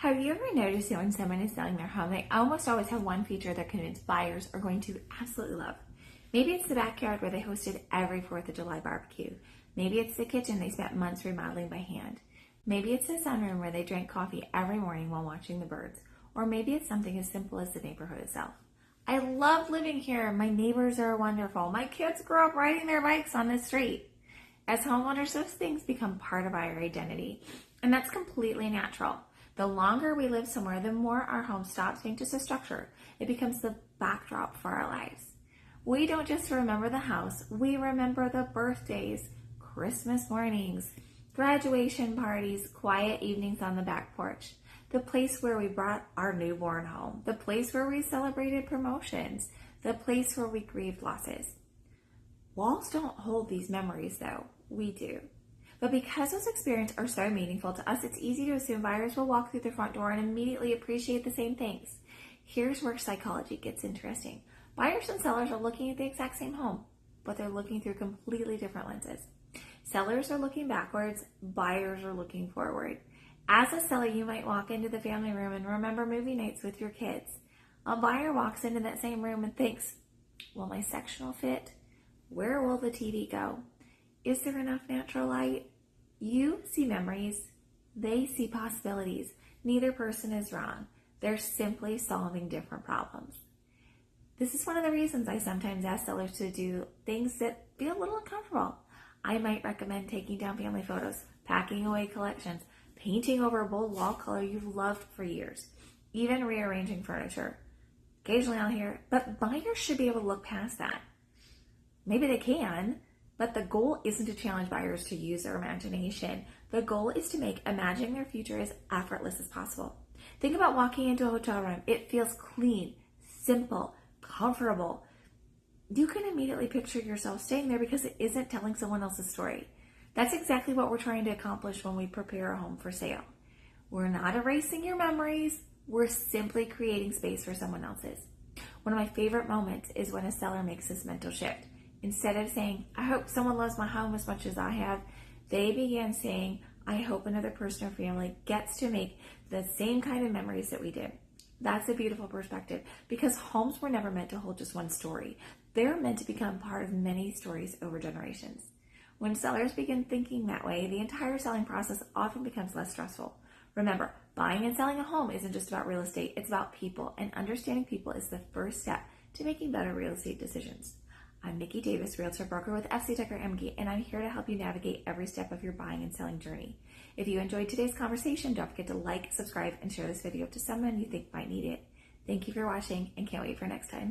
Have you ever noticed that when someone is selling their home, they almost always have one feature they're convinced buyers are going to absolutely love? Maybe it's the backyard where they hosted every 4th of July barbecue. Maybe it's the kitchen they spent months remodeling by hand. Maybe it's the sunroom where they drank coffee every morning while watching the birds. Or maybe it's something as simple as the neighborhood itself. I love living here. My neighbors are wonderful. My kids grew up riding their bikes on the street. As homeowners, those things become part of our identity. And that's completely natural. The longer we live somewhere, the more our home stops being just a structure. It becomes the backdrop for our lives. We don't just remember the house, we remember the birthdays, Christmas mornings, graduation parties, quiet evenings on the back porch, the place where we brought our newborn home, the place where we celebrated promotions, the place where we grieved losses. Walls don't hold these memories though, we do. But because those experiences are so meaningful to us, it's easy to assume buyers will walk through the front door and immediately appreciate the same things. Here's where psychology gets interesting. Buyers and sellers are looking at the exact same home, but they're looking through completely different lenses. Sellers are looking backwards, buyers are looking forward. As a seller, you might walk into the family room and remember movie nights with your kids. A buyer walks into that same room and thinks, will my sectional fit? Where will the TV go? Is there enough natural light? You see memories, they see possibilities. Neither person is wrong. They're simply solving different problems. This is one of the reasons I sometimes ask sellers to do things that feel a little uncomfortable. I might recommend taking down family photos, packing away collections, painting over a bold wall color you've loved for years, even rearranging furniture. Occasionally I'll hear, but buyers should be able to look past that. Maybe they can, but the goal isn't to challenge buyers to use their imagination. The goal is to make imagining their future as effortless as possible. Think about walking into a hotel room. It feels clean, simple, comfortable. You can immediately picture yourself staying there because it isn't telling someone else's story. That's exactly what we're trying to accomplish when we prepare a home for sale. We're not erasing your memories. We're simply creating space for someone else's. One of my favorite moments is when a seller makes this mental shift. Instead of saying, I hope someone loves my home as much as I have, they began saying, I hope another person or family gets to make the same kind of memories that we did. That's a beautiful perspective because homes were never meant to hold just one story. They're meant to become part of many stories over generations. When sellers begin thinking that way, the entire selling process often becomes less stressful. Remember, buying and selling a home isn't just about real estate, it's about people, and understanding people is the first step to making better real estate decisions. I'm Nikki Davis, Realtor Broker with FC Tucker Emke, and I'm here to help you navigate every step of your buying and selling journey. If you enjoyed today's conversation, don't forget to like, subscribe, and share this video to someone you think might need it. Thank you for watching, and can't wait for next time.